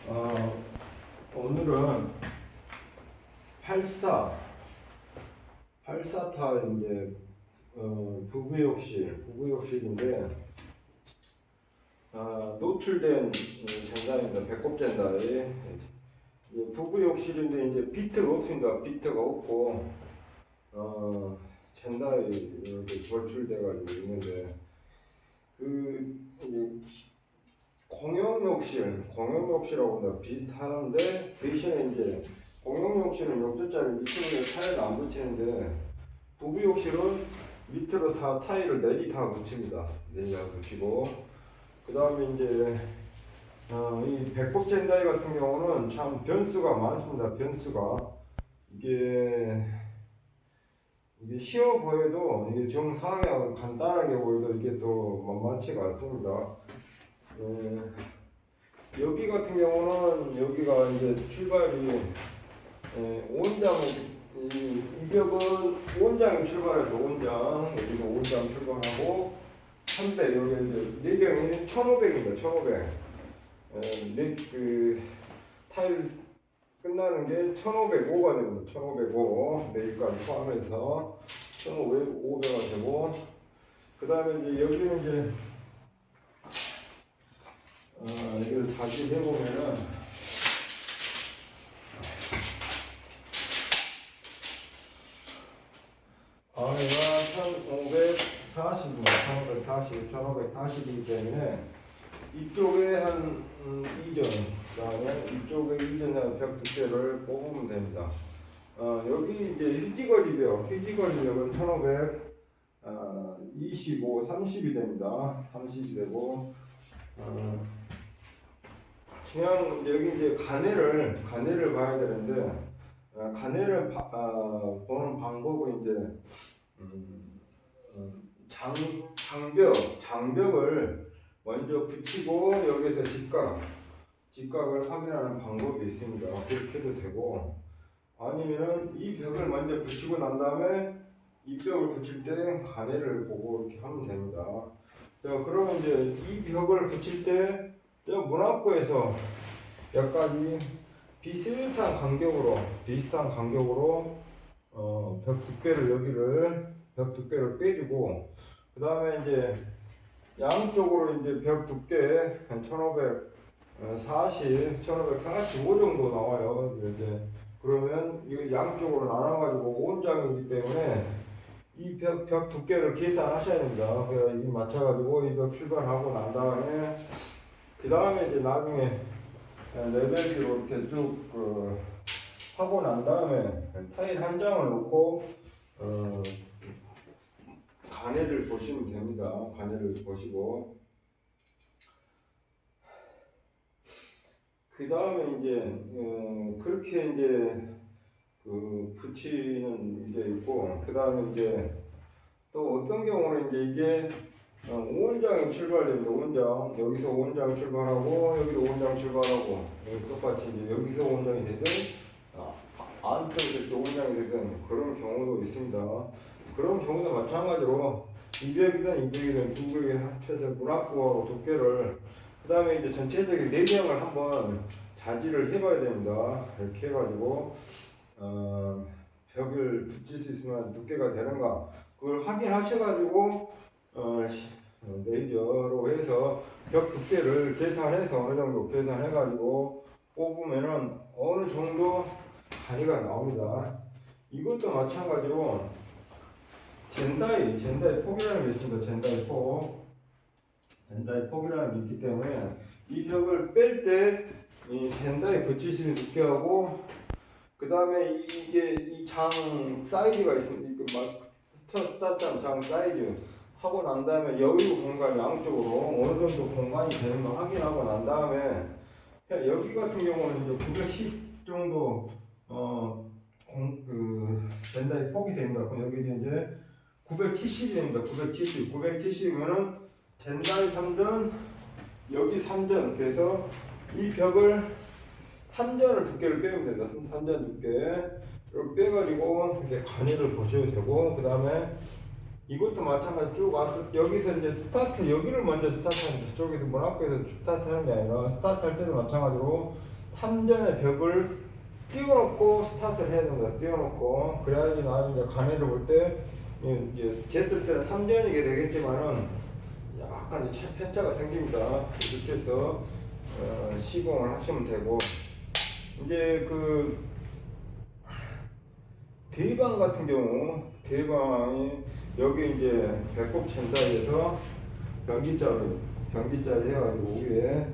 어, 오늘은 84타 이제 부부욕실인데 노출된 젠다입니다. 배꼽 젠다에 부부욕실인데 이제 비트가 없습니다. 비트가 없고 젠다에 이렇게 걸출돼 가지고 있는데 이제 공용욕실하고 비슷한데 대신에 이제 공용욕실은 욕조자리 밑으로 타일을 안 붙이는데 부부욕실은 밑으로 다 타일을 내리 다 붙입니다. 내리 다 붙이고 그 다음에 이제 이 배꼽 젠다이 같은 경우는 참 변수가 많습니다. 변수가 이게 쉬워 보여도 이게 정상하게 간단하게 보여도 이게 또 만만치가 않습니다. 여기 같은 경우는 여기가 이제 출발이 온장 이 벽은 온장이 출발해서 온장 여기도 온장 출발하고 300 여기 이제 내경이 1500입니다. 1500 그 타일 끝나는 게 1505가 됩니다. 1505 내일까지 포함해서 1500가 되고 그 다음에 이제 여기는 이제 이걸 다시 해보면은 얘가 1540이기 때문에 이쪽에 한 2전, 그 다음에 이쪽에 2전에 벽 두께를 뽑으면 됩니다. 여기 이제 휴지거리벽은 1525, 30이 됩니다. 30이 되고, 그냥 여기 이제 가내를 봐야 되는데, 가내를 보는 방법은 이제, 장벽을 먼저 붙이고 여기서 직각을 확인하는 방법이 있습니다. 그렇게 해도 되고 아니면은 이 벽을 먼저 붙이고 난 다음에 이 벽을 붙일 때 가내를 보고 이렇게 하면 됩니다. 자, 그러면 이제 이 벽을 붙일 때 문 앞구에서 여기까지 비슷한 간격으로 벽 두께를 빼주고 그 다음에 이제 양쪽으로 이제 벽 두께 한 1545 정도 나와요. 이제 그러면 이거 양쪽으로 나눠가지고 온장이기 때문에 이 벽 두께를 계산하셔야 됩니다. 그래서 이 맞춰가지고 이 벽 출발하고 난 다음에 그 다음에 이제 나중에 레벨기로 이렇게 쭉 하고 난 다음에 타일 한 장을 놓고 가내를 보시면 됩니다. 가내를 보시고 그 다음에 이제 그렇게 이제 붙이는 게 있고 그 다음에 이제 또 어떤 경우는 이제 이게 오온장이 출발됩니다. 오온장 여기서 오온장 출발하고 여기도 오온장 출발하고 똑같이 이제 여기서 오온장이 되든 안쪽에서 오온장이 되든 그런 경우도 있습니다. 그런 경우도 마찬가지로 이벽이든 두 벽에 합쳐서 문합구하고 두께를 그 다음에 이제 전체적인 내경을 한번 자지를 해봐야 됩니다. 이렇게 해가지고 벽을 붙일 수 있으면 두께가 되는가 그걸 확인하셔가지고 레이저로 해서 벽 두께를 계산해서 어느 정도 계산해가지고 뽑으면은 어느 정도 가위가 나옵니다. 이것도 마찬가지로 젠다이 폭이라는 게 있습니다. 젠다이 폭이라는 게 있기 때문에 이 벽을 뺄 때 이 젠다이 붙일 수 있는 두께하고 그 다음에 이게 이 장 사이즈가 있습니다. 스타트한 장 사이즈 하고 난 다음에 여유 공간 양쪽으로 어느 정도 공간이 되는 거 확인하고 난 다음에 여기 같은 경우는 이제 910 정도 젠다이 폭이 됩니다. 그럼 여기 이제 970입니다. 970이면은 젠다이 3전 여기 3전 그래서 이 벽을 3전을 두께를 빼면 됩니다. 3전 두께 이렇게 빼가지고 이렇게 가내를 보셔도 되고 그 다음에 이것도 마찬가지 쭉 와서 여기서 이제 여기를 먼저 스타트하는 저쪽에서 문 앞에서 스타트하는 게 아니라 스타트할 때도 마찬가지로 3전의 벽을 띄워놓고 스타트를 해야 됩니다. 띄워놓고 그래야지 나중에 가내를 볼 때 이제 쟀을 때는 3전이게 되겠지만은 약간 이제 편차가 생깁니다. 이렇게 해서 시공을 하시면 되고, 이제 그 대방 같은 경우, 대방이 여기 이제 배꼽 챈다에서 변기짜리 해가지고 위에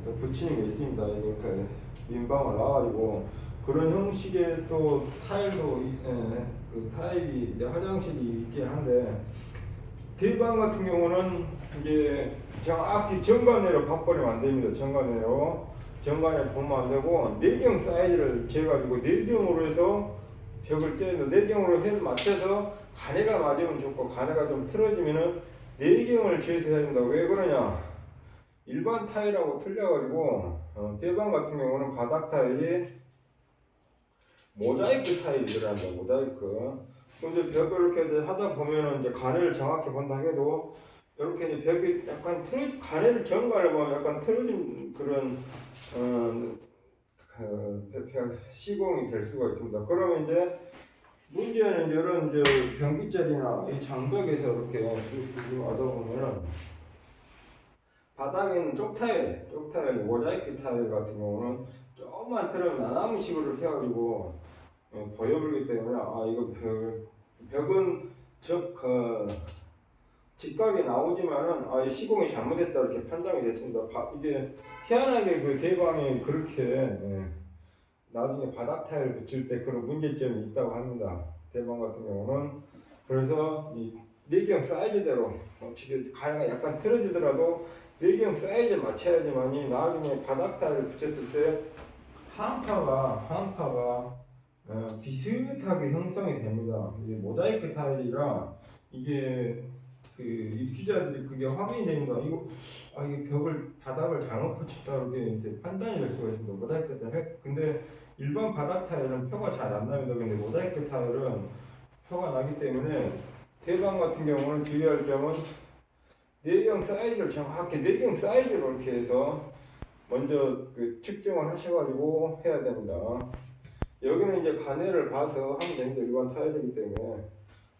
또 붙이는 게 있습니다. 이렇게 민방을 놔가지고 그런 형식의 또 타일도 그 타입이 이제 화장실이 있긴 한데, 대방 같은 경우는 이제 정확히 정관내로 봐버리면 안 됩니다. 정관에 보면 안 되고 내경 사이즈를 재가지고 내경으로 해서 벽을 떼는, 내경으로 해서 맞춰서 가내가 맞으면 좋고 가내가 좀 틀어지면은 내경을 재서 해야 된다. 왜 그러냐? 일반 타일하고 틀려가지고 대방 같은 경우는 바닥 타일이 모자이크 타일이 들어간다. 모자이크. 근데 벽을 이렇게 하다 보면은 이제 가내를 정확히 본다 해도 이렇게 이제 벽이 약간 가내를 정갈을 보면 약간 틀어진 그런 시공이 될 수가 있습니다. 그러면 이제 문제는 이런 이제 변기짜리나 이 장벽에서 이렇게 와다 보면은 바닥에는 쪽타일, 모자이크 타일 같은 경우는 조금만 틀으면 나나무식으로 해가지고 보여버리기 때문에 이거 벽은 직각이 나오지만은 시공이 잘못됐다 이렇게 판단이 됐습니다. 이게 희한하게 그 대방이 그렇게 나중에 바닥 타일 붙일 때 그런 문제점이 있다고 합니다. 대방 같은 경우는. 그래서 이 내경 사이즈대로 가해가 약간 틀어지더라도 내경 사이즈에 맞춰야지만이 나중에 바닥 타일을 붙였을 때 한파가 비슷하게 형성이 됩니다. 이게 모자이크 타일이라 이게 그 입주자들이 그게 확인이 됩니다. 이게 바닥을 잘못 붙였다 이렇게 이제 판단이 될 수가 있습니다. 모자이크 타일. 근데 일반 바닥 타일은 표가 잘 안 납니다. 근데 모자이크 타일은 표가 나기 때문에 대방 같은 경우는 주의할 점은 내경 사이즈를 정확히 내경 사이즈로 이렇게 해서 먼저 그 측정을 하셔가지고 해야 됩니다. 여기는 이제 가내를 봐서 하면 되는데 일반 타일이기 때문에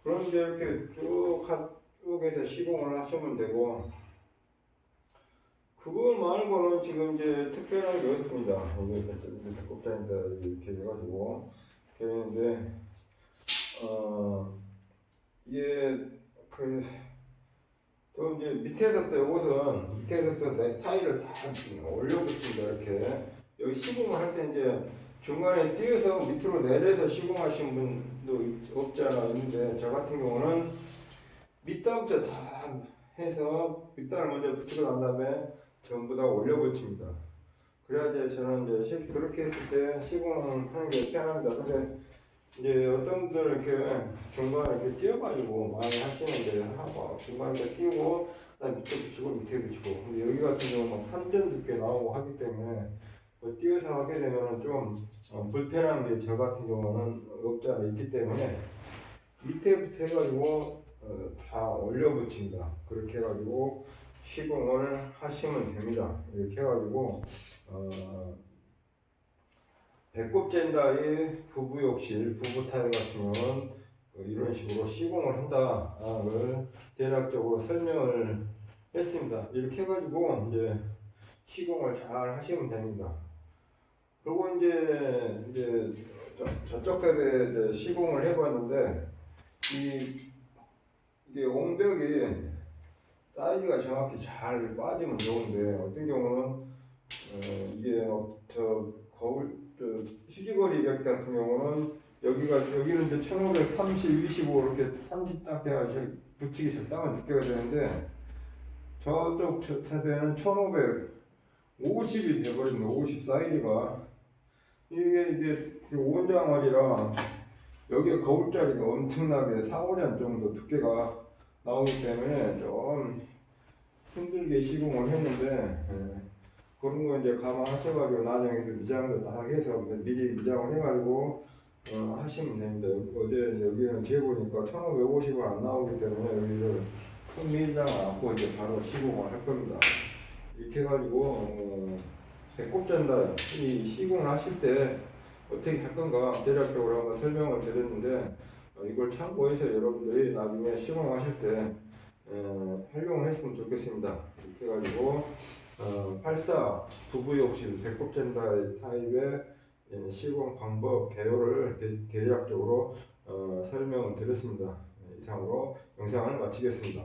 그런데 이렇게 쭉 해서 시공을 하시면 되고, 그걸 말고는 지금 이제 특별한 게 없습니다. 이게 배꼽장인다 이렇게 해가지고 되는데 이게 또 이제 밑에서부터 내 타일을 다 올려붙입니다. 이렇게 여기 시공을 할 때 이제 중간에 띄어서 밑으로 내려서 시공하신 분도 없지 않아 있는데, 저 같은 경우는 밑단부터 다 해서 밑단을 먼저 붙이고 난 다음에 전부 다 올려붙입니다. 그래야지 저는 이제 그렇게 했을 때 시공을 하는 게 편합니다. 근데 이제 어떤 분들은 이렇게 중간에 이렇게 띄어가지고 많이 하시는데 하고 중간에 띄우고 그다음 밑에 붙이고 밑에 붙이고, 근데 여기 같은 경우는 판전 두께 나오고 하기 때문에 띄어서 하게 되면 좀 불편한 게 저 같은 경우는 없지 않아 있기 때문에 밑에부터 해가지고 다 올려붙입니다. 그렇게 해가지고 시공을 하시면 됩니다. 이렇게 해가지고 배꼽 젠다의 부부욕실, 부부 타일 같은 경우는 이런 식으로 시공을 한다를 대략적으로 설명을 했습니다. 이렇게 해가지고 이제 시공을 잘 하시면 됩니다. 그리고 이제 저쪽 세대 시공을 해봤는데 이게 옹벽이 사이즈가 정확히 잘 빠지면 좋은데, 어떤 경우는 이게 휴지거리 벽 같은 경우는 여기는 이제 1530, 25 이렇게 30딱 해가지고 붙이기 적당한 두께가 되는데, 저쪽 세대는 1550이 돼버립니다. 50 사이즈가 이게 원장활이라 여기에 거울자리가 엄청나게 4, 5년 정도 두께가 나오기 때문에 좀 힘들게 시공을 했는데, 그런 거 이제 감안하셔가지고 나중에 미장도 다 해서 미리 미장을 해가지고 하시면 됩니다. 어제 여기는 재보니까 1550은 안 나오기 때문에 여기를 큰 미장을 안고 이제 바로 시공을 할 겁니다. 이렇게 해가지고 배꼽 젠다 이 시공을 하실 때 어떻게 할 건가 대략적으로 한번 설명을 드렸는데 이걸 참고해서 여러분들이 나중에 시공하실 때 활용을 했으면 좋겠습니다. 이렇게 해가지고 84 부부욕실 배꼽 젠다 타입의 시공 방법 개요를 대략적으로 설명을 드렸습니다. 이상으로 영상을 마치겠습니다.